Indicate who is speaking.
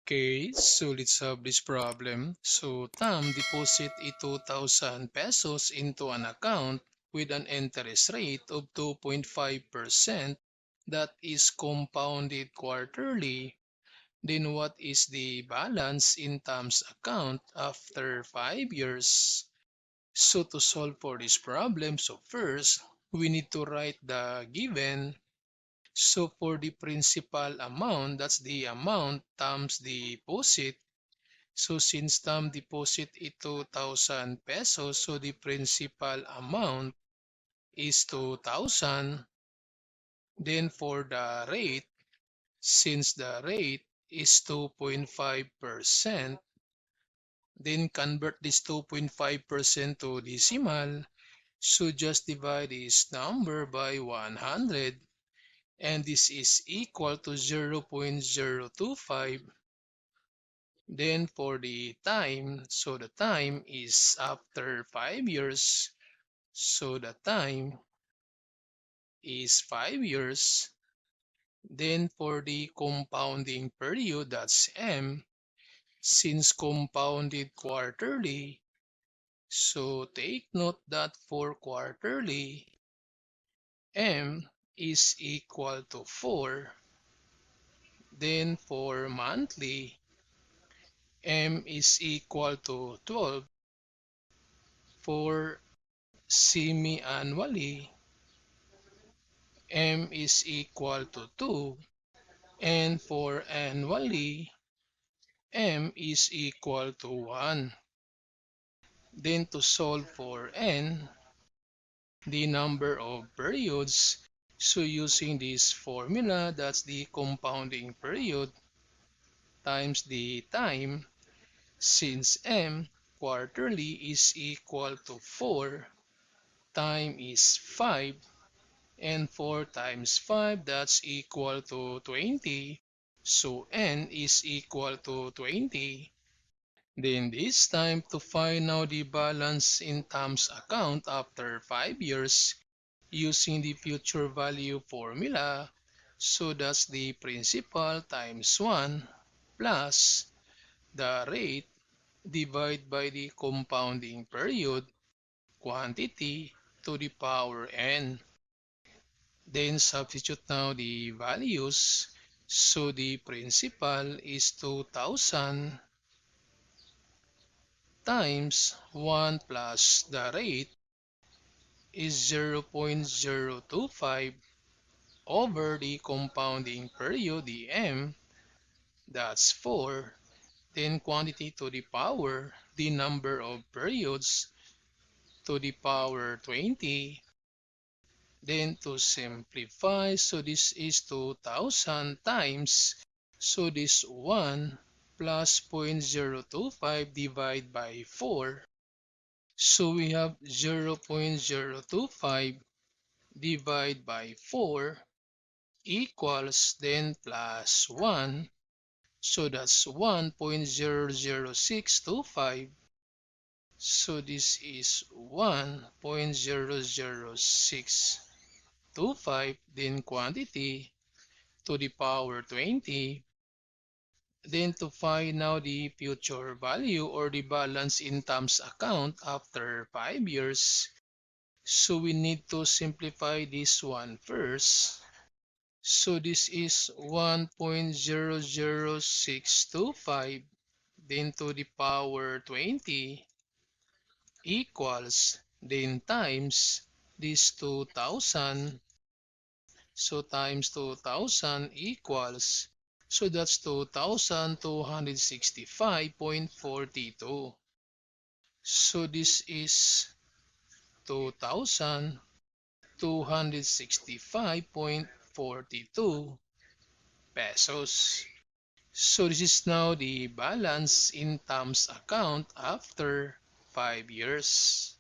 Speaker 1: Okay, so let's solve this problem. So Tom deposit 2,000 pesos into an account with an interest rate of 2.5% that is compounded quarterly. Then what is the balance in Tom's account after 5 years? So to solve for this problem, so first we need to write the given. So for the principal amount, that's the amount times the deposit. So since Tom deposit is 2,000 pesos, so the principal amount is 2,000. Then for the rate, since the rate is 2.5%, then convert this 2.5% to decimal. So just divide this number by 100, and this is equal to 0.025. Then for the time, so the time is after 5 years. So the time is 5 years. Then for the compounding period, that's M. Since compounded quarterly, so take note that for quarterly, M is equal to 4. Then for monthly, M is equal to 12. For semi-annually, M is equal to 2. And for annually, M is equal to 1. Then to solve for N, the number of periods, so using this formula, that's the compounding period times the time. Since M quarterly is equal to 4, time is 5, and 4 times 5, that's equal to 20. So N is equal to 20. Then this time to find out the balance in Tom's account after 5 years using the future value formula. So that's the principal times 1 plus the rate divided by the compounding period quantity to the power n. Then substitute now the values. So the principal is 2,000 times 1 plus the rate is 0.025 over the compounding period, the M, that's 4. Then quantity to the power, the number of periods to the power 20. Then to simplify, so this is 2,000 times, so this 1 plus 0.025 divided by 4. So we have 0.025 divided by 4 equals then plus 1. So that's 1.00625. So this is 1.00625, then quantity to the power 20. Then to find now the future value or the balance in Tom's account after 5 years, so we need to simplify this one first. So this is 1.00625 then to the power 20 equals then times this 2,000. So times 2,000 equals, so that's 2,265.42. So this is 2,265.42 pesos. So this is now the balance in Tom's account after 5 years.